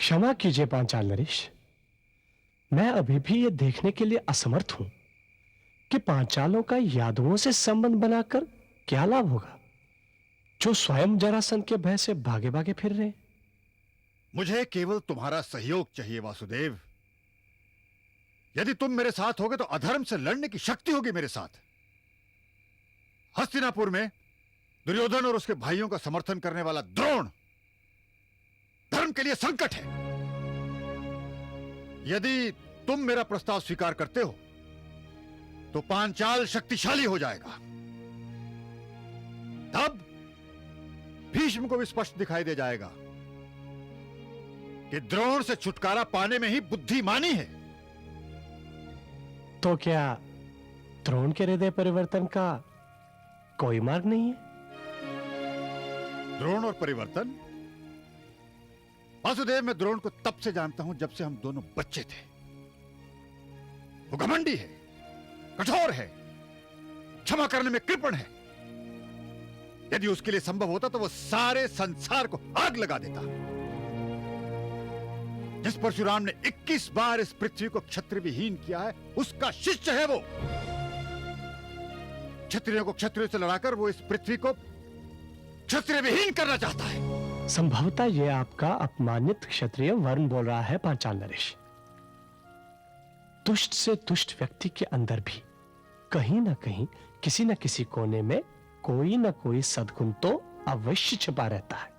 क्षमा कीजिए पांचाल नरेश, मैं अभी भी यह देखने के लिए असमर्थ हूं कि पांचालों का यादवों से संबंध बनाकर क्या लाभ होगा, जो स्वयं जरासंध के भय से भागे भागे फिर रहे। मुझे केवल तुम्हारा सहयोग चाहिए वासुदेव। यदि तुम मेरे साथ होगे तो अधर्म से लड़ने की शक्ति होगी मेरे साथ। हस्तिनापुर में दुर्योधन और उसके भाइयों का समर्थन करने वाला द्रोण धर्म के लिए संकट है। यदि तुम मेरा प्रस्ताव स्वीकार करते हो तो पांचाल शक्तिशाली हो जाएगा। तब भीष्म को भी स्पष्ट दिखाई दे जाएगा कि द्रोण से छुटकारा पाने में ही बुद्धिमानी है। तो क्या द्रोण के हृदय परिवर्तन का कोई मार्ग नहीं है? द्रोण और परिवर्तन? वासुदेव, मैं द्रोण को तब से जानता हूं जब से हम दोनों बच्चे थे। वो घमंडी है, कठोर है, क्षमा करने में कृपण है। यदि उसके लिए संभव होता तो वो सारे संसार को आग लगा देता। जिस परशुराम ने 21 बार इस पृथ्वी को क्षत्रिय विहीन किया है, उसका शिष्य है वो। क्षत्रियों को क्षत्रियों से लड़ाकर वो इस पृथ्वी को क्षत्रिय विहीन करना चाहता है। संभवतः यह आपका अपमानित क्षत्रिय वर्ण बोल रहा है पांचाल नरेश। दुष्ट से दुष्ट व्यक्ति के अंदर भी कहीं ना कहीं, किसी न किसी कोने में कोई ना कोई सद्गुण तो अवश्य छिपा रहता है।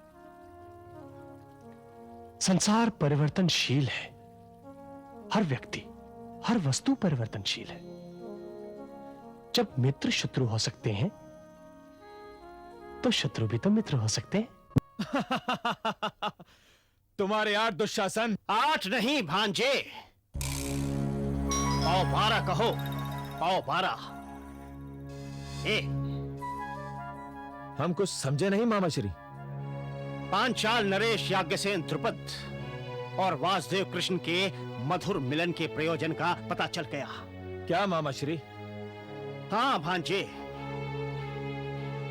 संसार परिवर्तनशील है। हर व्यक्ति, हर वस्तु परिवर्तनशील है। जब मित्र शत्रु हो सकते हैं तो शत्रु भी तो मित्र हो सकते हैं। तुम्हारे 8 दुशासन। 8 नहीं भांजे, पाव 12 कहो, पाव 12। हम कुछ समझे नहीं मामाश्री। पांचाल नरेश याज्ञसेन द्रुपद और वासुदेव कृष्ण के मधुर मिलन के प्रयोजन का पता चल गया। क्या मामाश्री? हाँ भांजे,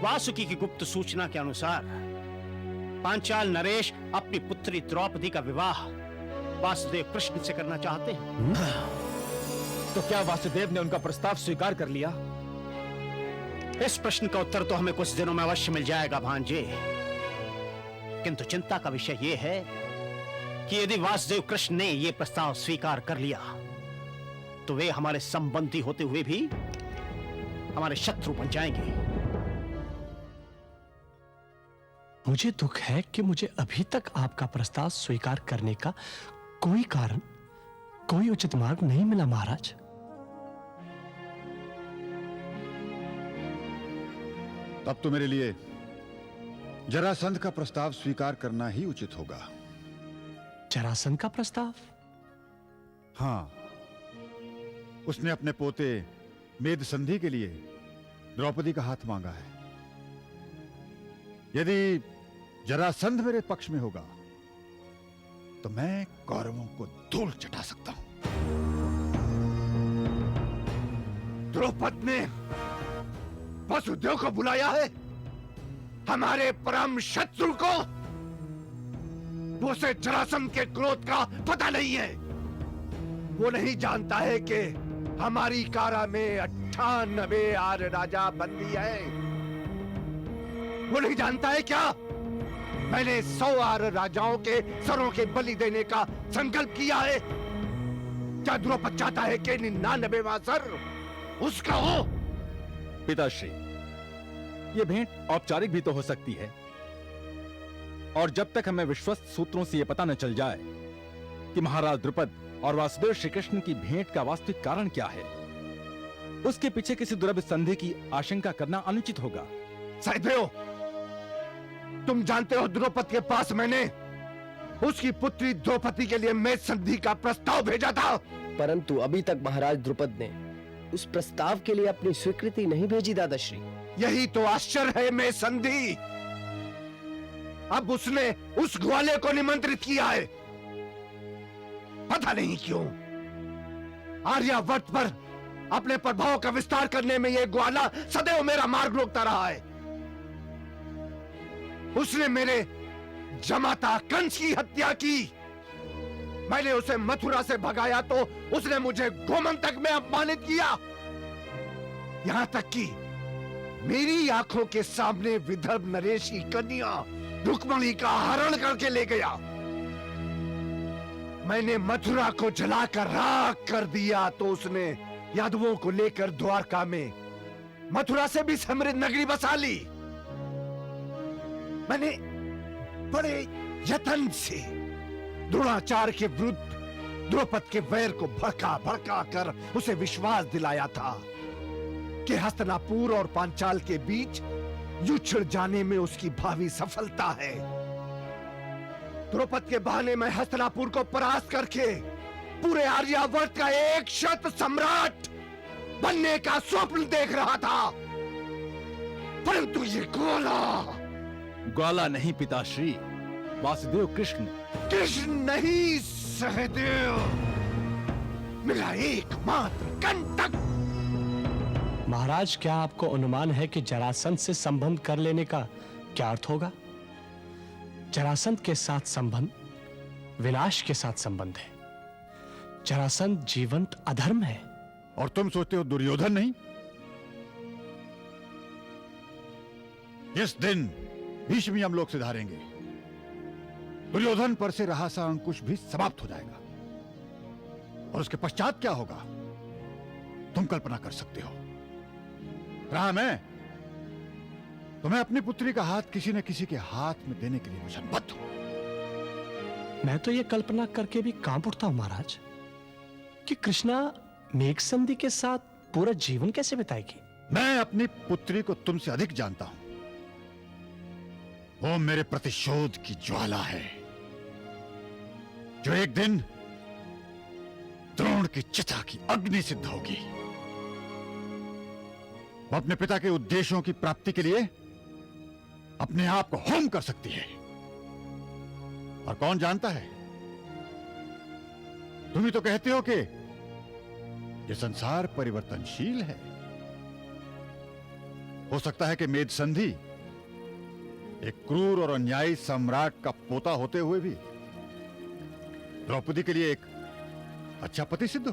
वासुकी की गुप्त सूचना के अनुसार पांचाल नरेश अपनी पुत्री द्रौपदी का विवाह वासुदेव कृष्ण से करना चाहते हैं। तो क्या वासुदेव ने उनका प्रस्ताव स्वीकार कर लिया? इस प्रश्न का उत्तर तो हमें कुछ दिनों में अवश्य मिल जाएगा भांजे, किंतु चिंता का विषय यह है कि यदि वासुदेव कृष्ण ने यह प्रस्ताव स्वीकार कर लिया तो वे हमारे संबंधी होते हुए भी हमारे शत्रु बन जाएंगे। मुझे दुख है कि मुझे अभी तक आपका प्रस्ताव स्वीकार करने का कोई कारण, कोई उचित मार्ग नहीं मिला महाराज। तब तो मेरे लिए जरासंध का प्रस्ताव स्वीकार करना ही उचित होगा। जरासंध का प्रस्ताव? हां, उसने अपने पोते मेद संधि के लिए द्रौपदी का हाथ मांगा है। यदि जरासंध मेरे पक्ष में होगा तो मैं कौरवों को धूल चटा सकता हूं। द्रौपद ने वसुदेव को बुलाया है, हमारे परम शत्रु को। वो उसे जरासंध के क्रोध का पता नहीं है। वो नहीं जानता है कि हमारी कारा में 98 आर्य राजा बंदी है। वो नहीं जानता है क्या मैंने 100 आर्य राजाओं के सरों के बलि देने का संकल्प किया है। क्या द्रौपद चाहता है कि 99वां सर उसका हो? पिताश्री, ये भेंट औपचारिक भी तो हो सकती है, और जब तक हमें विश्वस्त सूत्रों से यह पता न चल जाए कि महाराज द्रुपद और वासुदेव श्री कृष्ण की भेंट का वास्तविक कारण क्या है, उसके पीछे किसी दुर्लभ संधि की आशंका करना अनुचित होगा। सहदेव, तुम जानते हो द्रौपद के पास मैंने उसकी पुत्री द्रौपदी के लिए मेद संधि का प्रस्ताव भेजा था, परंतु अभी तक महाराज द्रुपद ने उस प्रस्ताव के लिए अपनी स्वीकृति नहीं भेजी दादाश्री। यही तो आश्चर्य है मेद संधि। अब उसने उस ग्वाले को निमंत्रित किया है। पता नहीं क्यों आर्यावर्त पर अपने प्रभाव का विस्तार करने में यह ग्वाला सदैव मेरा मार्ग रोकता रहा है। उसने मेरे जमाता कंस की हत्या की मैंने उसे मथुरा से भगाया तो उसने मुझे गोमंतक में अपमानित किया। यहां तक कि मेरी आंखों के सामने विदर्भ नरेश की कन्या रुक्मणी का हरण करके ले गया। मैंने मथुरा को जलाकर राख कर दिया तो उसने यादवों को लेकर द्वारका में मथुरा से भी समृद्ध नगरी बसा ली। मैंने बड़े यत्न से द्रोणाचार्य के विरुद्ध द्रौपद के वैर को भड़का भड़का कर उसे विश्वास दिलाया था कि हस्तिनापुर और पांचाल के बीच युद्ध छिड़ जाने में उसकी भावी सफलता है। द्रौपद के बहाने मैं हस्तिनापुर को परास्त करके पूरे आर्यावर्त का एक शत सम्राट बनने का स्वप्न देख रहा था, परंतु ये ग्वाला नहीं पिताश्री, वासुदेव कृष्ण नहीं सहदेव, मेरा एकमात्र कंटक। महाराज, क्या आपको अनुमान है कि जरासंध से संबंध कर लेने का क्या अर्थ होगा? जरासंध के साथ संबंध विनाश के साथ संबंध है। जरासंध जीवंत अधर्म है। और तुम सोचते हो दुर्योधन नहीं? इस दिन भीष्म यमलोक से धारेंगे, दुर्योधन पर से रहा सा अंकुश भी समाप्त हो जाएगा। और उसके पश्चात क्या होगा तुम कल्पना कर सकते हो। रहा मैं, तुम्हें अपनी पुत्री का हाथ किसी न किसी के हाथ में देने के लिए वचनबद्ध हूं। मैं तो ये कल्पना करके भी कांप उठता हूं महाराज कि कृष्णा मेघसंधि के साथ पूरा जीवन कैसे बिताएगी। मैं अपनी पुत्री को तुमसे अधिक जानता हूं। वो मेरे प्रतिशोध की ज्वाला है, जो एक दिन द्रोण की चिता की अग्नि सिद्ध होगी। वो अपने पिता के उद्देश्यों की प्राप्ति के लिए अपने आप को होम कर सकती है। और कौन जानता है, तुम ही तो कहते हो कि ये संसार परिवर्तनशील है। हो सकता है कि मेध संधि एक क्रूर और अन्यायी सम्राट का पोता होते हुए भी द्रौपदी के लिए एक अच्छा पति सिद्ध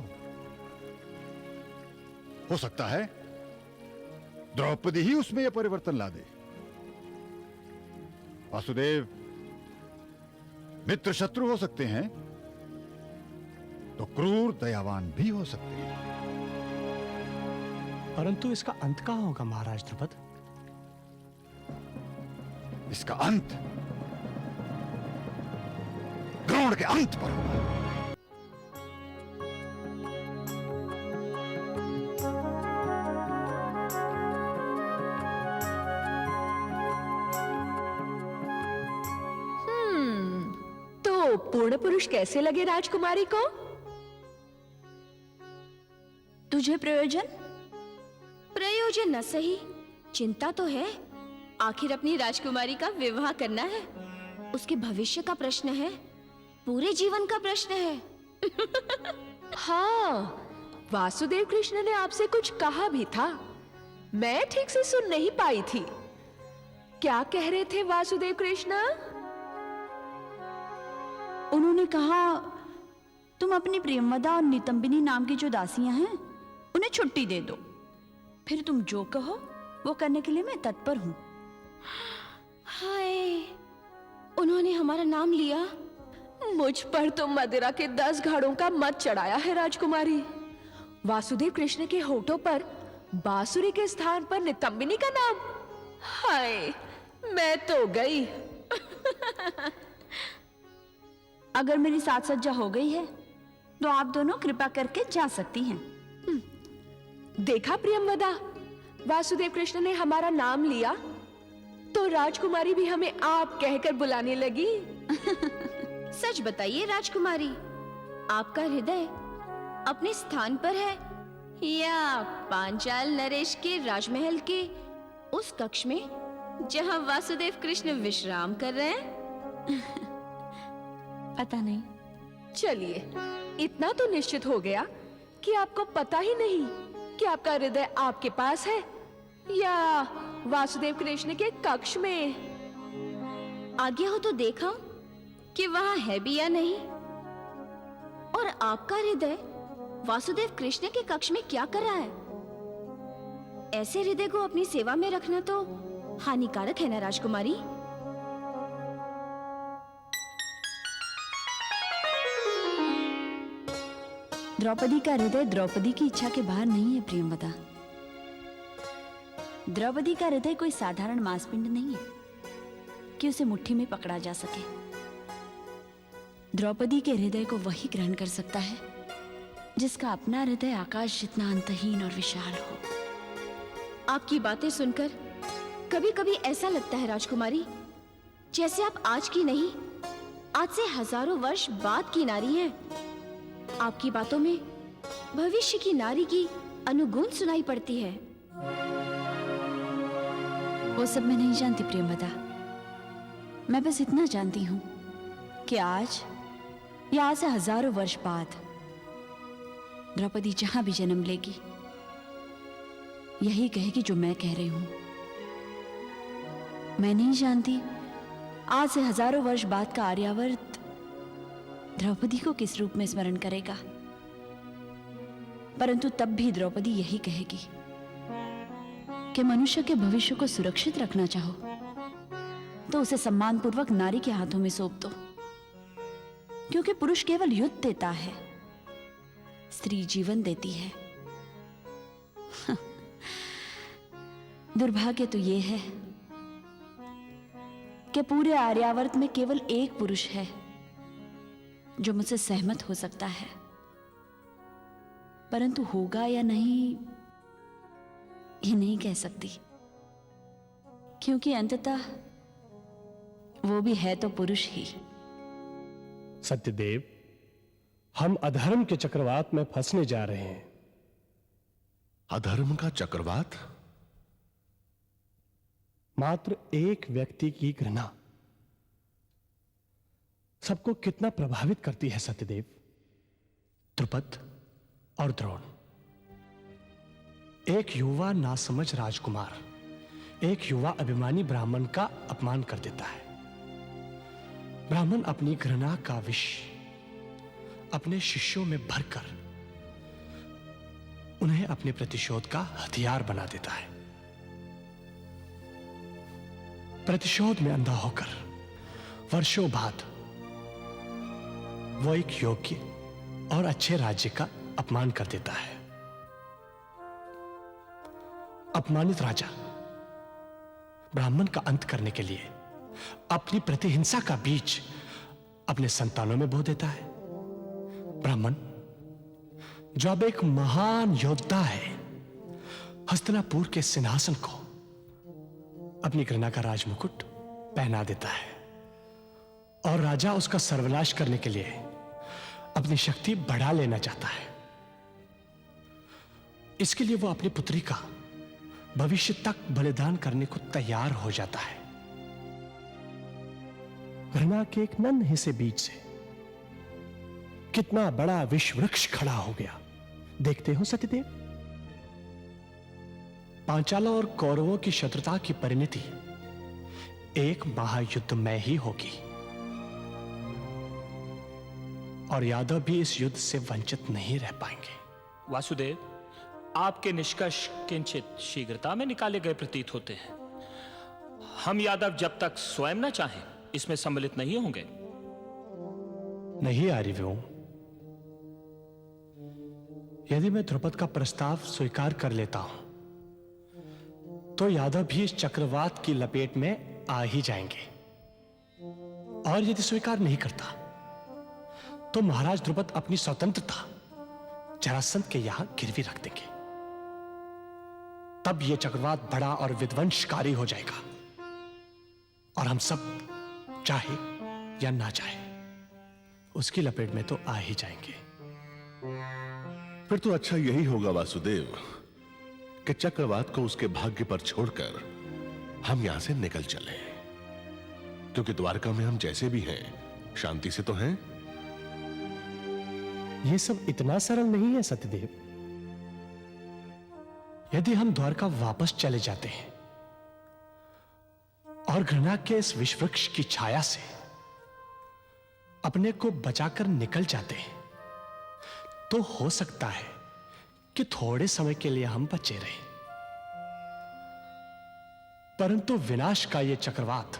हो सकता है द्रौपदी ही उसमें यह परिवर्तन ला दे। वासुदेव मित्र शत्रु हो सकते हैं तो क्रूर दयावान भी हो सकते हैं। परंतु इसका अंत कहां होगा महाराज द्रुपद? इसका अंत द्रोण के अंत पर होगा। तो पूर्ण पुरुष कैसे लगे राजकुमारी को? तुझे प्रयोजन न सही, चिंता तो है। आखिर अपनी राजकुमारी का विवाह करना है, उसके भविष्य का प्रश्न है, पूरे जीवन का प्रश्न है। हाँ, वासुदेव कृष्ण ने आपसे कुछ कहा भी था, मैं ठीक से सुन नहीं पाई थी। क्या कह रहे थे वासुदेव कृष्ण? उन्होंने कहा, तुम अपनी प्रियमवदा और नितंबिनी नाम की जो दासियां हैं उन्हें छुट्टी दे दो, फिर तुम जो कहो वो करने के लिए मैं तत्पर हूं। हाय, उन्होंने हमारा नाम लिया। मुझ पर तो मदिरा के 10 घड़ों का मत चढ़ाया है राजकुमारी। वासुदेव कृष्ण के होठों पर बांसुरी के स्थान पर नितंबिनी का नाम। हाय, मैं तो गई। अगर मेरी साज सज्जा हो गई है तो आप दोनों कृपा करके जा सकती हैं। देखा प्रियमवदा, वासुदेव कृष्ण ने हमारा नाम लिया तो राजकुमारी भी हमें आप कहकर बुलाने लगी। सच बताइए राजकुमारी, आपका हृदय अपने स्थान पर है या पांचाल नरेश के राजमहल के उस कक्ष में जहां वासुदेव कृष्ण विश्राम कर रहे हैं? पता नहीं। चलिए, इतना तो निश्चित हो गया कि आपको पता ही नहीं कि आपका हृदय आपके पास है या वासुदेव कृष्ण के कक्ष में। आज्ञा हो तो देखा कि वहां है भी या नहीं। और आपका हृदय वासुदेव कृष्ण के कक्ष में क्या कर रहा है? ऐसे हृदय को अपनी सेवा में रखना तो हानिकारक है ना राजकुमारी? द्रौपदी का हृदय द्रौपदी की इच्छा के बाहर नहीं है प्रियंवदा। द्रौपदी का हृदय कोई साधारण मांसपिंड नहीं है कि उसे मुट्ठी में पकड़ा जा सके। द्रौपदी के हृदय को वही ग्रहण कर सकता है जिसका अपना हृदय आकाश जितना अंतहीन और विशाल हो। आपकी बातें सुनकर कभी कभी ऐसा लगता है राजकुमारी, जैसे आप आज की नहीं, आज से हजारों वर्ष बाद की नारी हैं। आपकी बातों में भविष्य की नारी की अनुगुण सुनाई पड़ती है। वो सब मैं नहीं जानती प्रियंवदा। मैं बस इतना जानती हूं कि आज या आज से हजारों वर्ष बाद द्रौपदी जहां भी जन्म लेगी यही कहेगी जो मैं कह रही हूं। मैं नहीं जानती आज से हजारों वर्ष बाद का आर्यावर्त द्रौपदी को किस रूप में स्मरण करेगा, परंतु तब भी द्रौपदी यही कहेगी कि मनुष्य के भविष्य को सुरक्षित रखना चाहो तो उसे सम्मानपूर्वक नारी के हाथों में सौंप दो, क्योंकि पुरुष केवल युद्ध देता है, स्त्री जीवन देती है। दुर्भाग्य तो यह है कि पूरे आर्यावर्त में केवल एक पुरुष है जो मुझसे सहमत हो सकता है, परंतु होगा या नहीं ये नहीं कह सकती, क्योंकि अंततः वो भी है तो पुरुष ही। सत्यदेव, हम अधर्म के चक्रवात में फंसने जा रहे हैं। अधर्म का चक्रवात? मात्र एक व्यक्ति की घृणा सबको कितना प्रभावित करती है सत्यदेव। द्रुपद और द्रोण, एक युवा नासमझ राजकुमार एक युवा अभिमानी ब्राह्मण का अपमान कर देता है। ब्राह्मण अपनी घृणा का विष अपने शिष्यों में भरकर उन्हें अपने प्रतिशोध का हथियार बना देता है। प्रतिशोध में अंधा होकर वर्षों बाद वो एक योग्य और अच्छे राज्य का अपमान कर देता है। अपमानित राजा ब्राह्मण का अंत करने के लिए अपनी प्रतिहिंसा का बीज अपने संतानों में बो देता है। ब्राह्मण जो अब एक महान योद्धा है, हस्तिनापुर के सिंहासन को अपनी घृणा का राजमुकुट पहना देता है और राजा उसका सर्वनाश करने के लिए अपनी शक्ति बढ़ा लेना चाहता है। इसके लिए वो अपनी पुत्री का भविष्य तक बलिदान करने को तैयार हो जाता है। घृणा के एक नन्हे से बीज से कितना बड़ा विश्व वृक्ष खड़ा हो गया, देखते हो सत्यदेव। पांचालों और कौरवों की शत्रुता की परिणति एक महायुद्ध में ही होगी और यादव भी इस युद्ध से वंचित नहीं रह पाएंगे। वासुदेव, आपके निष्कर्ष किंचित शीघ्रता में निकाले गए प्रतीत होते हैं। हम यादव जब तक स्वयं न चाहें इसमें सम्मिलित नहीं होंगे। नहीं आर्यव्योम, यदि मैं द्रुपद का प्रस्ताव स्वीकार कर लेता हूं तो यादव भी इस चक्रवात की लपेट में आ ही जाएंगे, और यदि स्वीकार नहीं करता तो महाराज द्रुपद अपनी स्वतंत्रता जरासंध के यहां गिरवी रख देंगे। तब यह चक्रवात बड़ा और विध्वंसकारी हो जाएगा और हम सब चाहे या ना चाहे उसकी लपेट में तो आ ही जाएंगे। फिर तो अच्छा यही होगा वासुदेव कि चक्रवात को उसके भाग्य पर छोड़कर हम यहां से निकल चले, क्योंकि द्वारका में हम जैसे भी हैं शांति से तो हैं। यह सब इतना सरल नहीं है सत्यदेव। यदि हम द्वारका वापस चले जाते हैं और घृणा के इस विषवृक्ष की छाया से अपने को बचाकर निकल जाते हैं तो हो सकता है कि थोड़े समय के लिए हम बचे रहे, परंतु विनाश का यह चक्रवात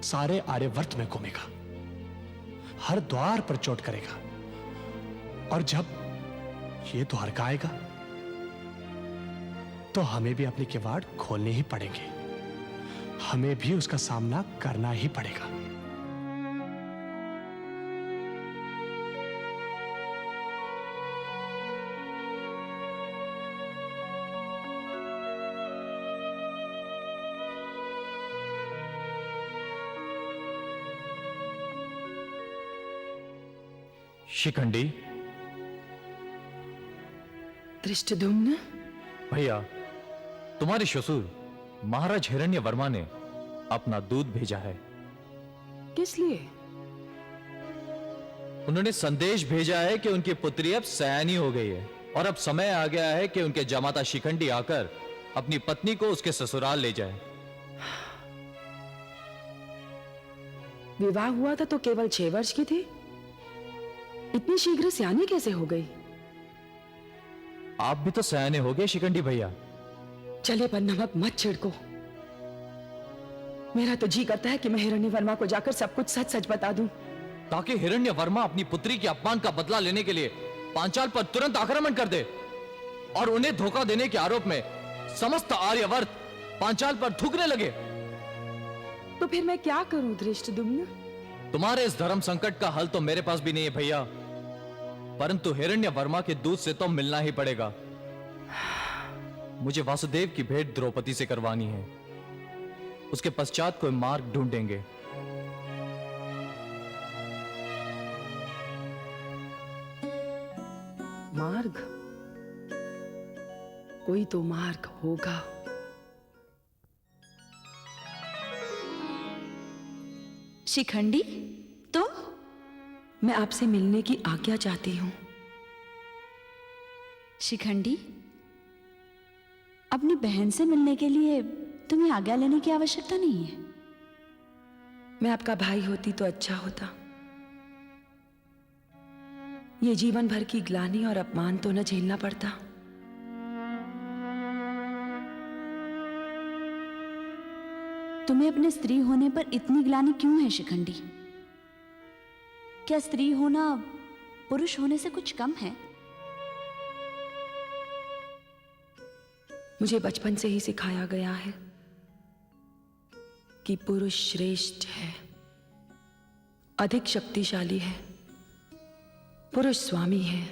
सारे आर्यवर्त में घूमेगा, हर द्वार पर चोट करेगा, और जब यह द्वारका आएगा तो हमें भी अपने किवाड़ खोलने ही पड़ेंगे, हमें भी उसका सामना करना ही पड़ेगा। शिखंडी, दृष्टद्युम्न, भैया, तुम्हारे ससुर महाराज हिरण्यवर्मा ने अपना दूध भेजा है। किस लिए? उन्होंने संदेश भेजा है कि उनकी पुत्री अब सयानी हो गई है और अब समय आ गया है कि उनके जमाता शिखंडी आकर अपनी पत्नी को उसके ससुराल ले जाए। विवाह हुआ था तो केवल 6 वर्ष की थी, इतनी शीघ्र सयानी कैसे हो गई? आप भी तो सयाने हो गए शिखंडी भैया। चले पर नमक मत छिड़को। मेरा तो जी करता है कि मैं हिरण्यवर्मा को जाकर सब कुछ सच सच बता दूं, ताकि हिरण्यवर्मा अपनी पुत्री के अपमान का बदला लेने के लिए पांचाल पर तुरंत आक्रमण कर दे और उन्हें धोखा देने के आरोप में समस्त आर्यवर्त पांचाल पर थूकने लगे। तो फिर मैं क्या करूं दृष्टद्युम्न? तुम्हारे इस धर्म संकट का हल तो मेरे पास भी नहीं है भैया, परंतु हिरण्यवर्मा के दूध से तो मिलना ही पड़ेगा। मुझे वासुदेव की भेंट द्रौपदी से करवानी है, उसके पश्चात कोई मार्ग ढूंढेंगे। मार्ग? कोई तो मार्ग होगा। शिखंडी, तुम? मैं आपसे मिलने की आज्ञा चाहती हूं। शिखंडी, अपनी बहन से मिलने के लिए तुम्हें आज्ञा लेने की आवश्यकता नहीं है। मैं आपका भाई होती तो अच्छा होता। ये जीवन भर की ग्लानि और अपमान तो न झेलना पड़ता। तुम्हें अपने स्त्री होने पर इतनी ग्लानि क्यों है शिखंडी? क्या स्त्री होना पुरुष होने से कुछ कम है? मुझे बचपन से ही सिखाया गया है कि पुरुष श्रेष्ठ है, अधिक शक्तिशाली है, पुरुष स्वामी है,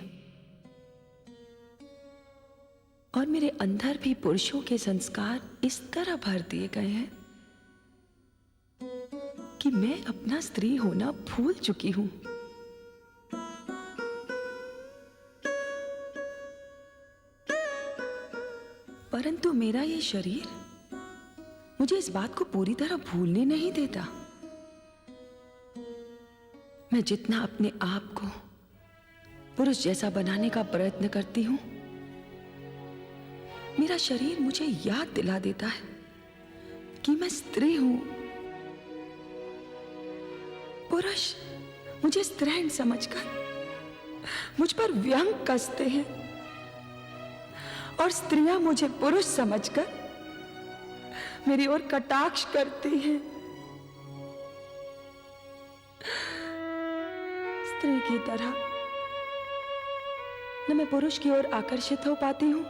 और मेरे अंदर भी पुरुषों के संस्कार इस तरह भर दिए गए हैं कि मैं अपना स्त्री होना भूल चुकी हूं। परंतु मेरा ये शरीर मुझे इस बात को पूरी तरह भूलने नहीं देता। मैं जितना अपने आप को पुरुष जैसा बनाने का प्रयत्न करती हूं, मेरा शरीर मुझे याद दिला देता है कि मैं स्त्री हूं। पुरुष मुझे स्त्रैण समझकर मुझ पर व्यंग कसते हैं और स्त्रियां मुझे पुरुष समझकर मेरी ओर कटाक्ष करती हैं। स्त्री की तरह न मैं पुरुष की ओर आकर्षित हो पाती हूं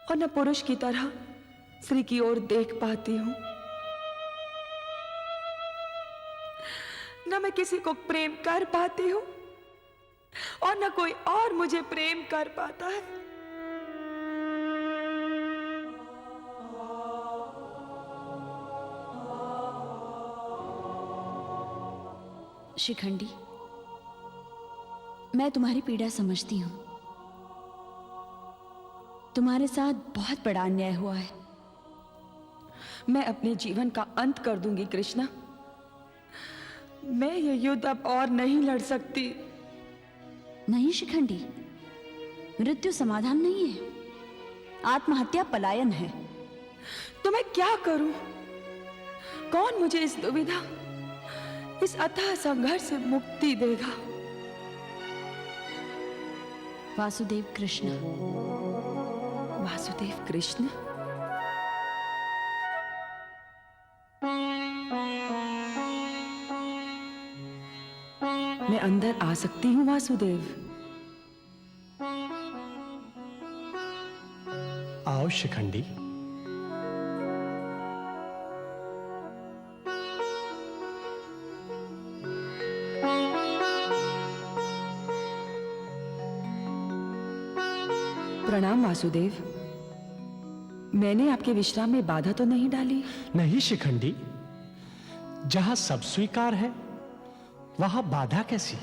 और न पुरुष की तरह स्त्री की ओर देख पाती हूं। न मैं किसी को प्रेम कर पाती हूं और न कोई और मुझे प्रेम कर पाता है। शिखंडी, मैं तुम्हारी पीड़ा समझती हूं। तुम्हारे साथ बहुत बड़ा अन्याय हुआ है। मैं अपने जीवन का अंत कर दूंगी कृष्णा। मैं ये युद्ध अब और नहीं लड़ सकती। नहीं शिखंडी, मृत्यु समाधान नहीं है, आत्महत्या पलायन है। तो मैं क्या करूं? कौन मुझे इस दुविधा, इस अथाह संघर्ष से मुक्ति देगा? वासुदेव कृष्ण। वासुदेव कृष्ण। मैं अंदर आ सकती हूँ वासुदेव? आओ शिखंडी। प्रणाम वासुदेव। मैंने आपके विश्राम में बाधा तो नहीं डाली? नहीं शिखंडी, जहां सब स्वीकार है वहां बाधा कैसी?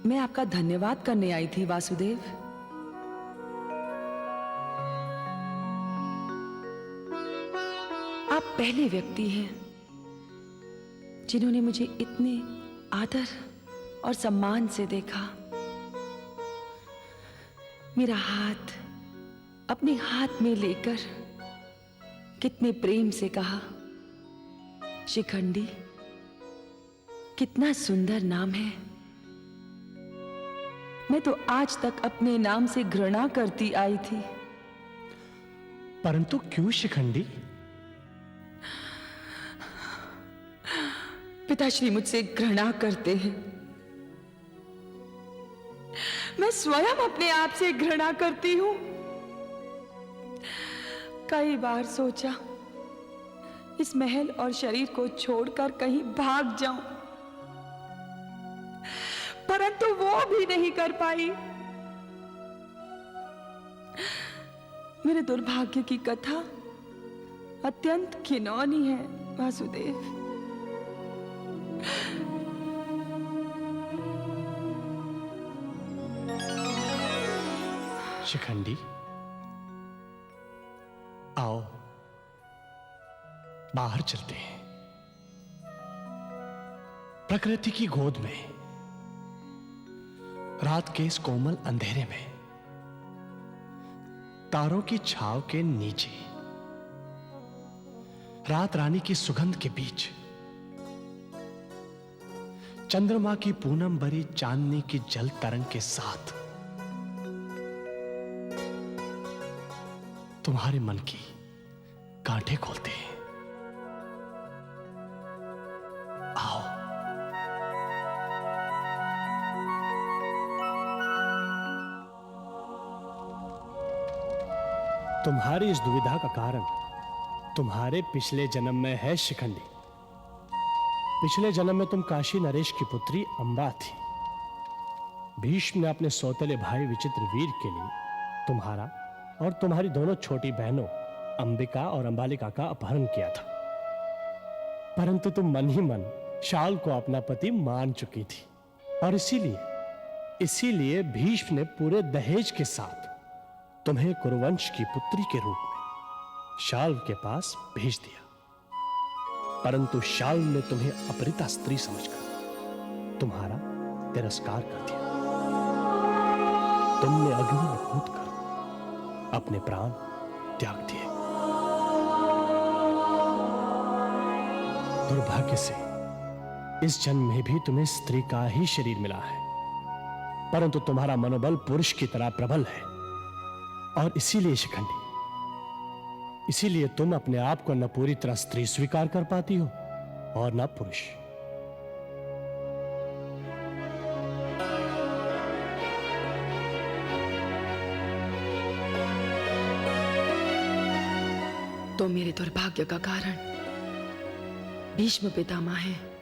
मैं आपका धन्यवाद करने आई थी वासुदेव। आप पहले व्यक्ति हैं जिन्होंने मुझे इतने आदर और सम्मान से देखा। मेरा हाथ अपने हाथ में लेकर कितने प्रेम से कहा, शिखंडी, कितना सुंदर नाम है। मैं तो आज तक अपने नाम से घृणा करती आई थी। परंतु क्यों शिखंडी? पिताश्री मुझसे घृणा करते हैं। मैं स्वयं अपने आप से घृणा करती हूं। कई बार सोचा इस महल और शरीर को छोड़कर कहीं भाग जाऊं, परंतु वो भी नहीं कर पाई। मेरे दुर्भाग्य की कथा अत्यंत घिनौनी है वासुदेव। शिखंडी, आओ बाहर चलते हैं। प्रकृति की गोद में, रात के इस कोमल अंधेरे में, तारों की छाव के नीचे, रात रानी की सुगंध के बीच, चंद्रमा की पूनम भरी चांदनी की जल तरंग के साथ तुम्हारे मन की गांठें खोलते हैं। आओ। तुम्हारी इस दुविधा का कारण तुम्हारे पिछले जन्म में है शिखंडी। पिछले जन्म में तुम काशी नरेश की पुत्री अंबा थी। भीष्म ने अपने सौतेले भाई विचित्रवीर के लिए तुम्हारा और तुम्हारी दोनों छोटी बहनों अंबिका और अंबालिका का अपहरण किया था, परंतु तुम मन ही मन शाल को अपना पति मान चुकी थी और इसीलिए भीष्म ने पूरे दहेज के साथ तुम्हें कुरुवंश की पुत्री के रूप में शाल्व के पास भेज दिया। परंतु शाल्व ने तुम्हें अपरिता स्त्री समझकर तुम्हारा तिरस्कार कर दिया। तुमने अग्नि में कूदकर अपने प्राण त्याग दिए। दुर्भाग्य से इस जन्म में भी तुम्हें स्त्री का ही शरीर मिला है, परंतु तुम्हारा मनोबल पुरुष की तरह प्रबल है और इसीलिए शिखंडी, इसीलिए तुम अपने आप को न पूरी तरह स्त्री स्वीकार कर पाती हो और न पुरुष। तो मेरे दुर्भाग्य का कारण भीष्म पितामह है।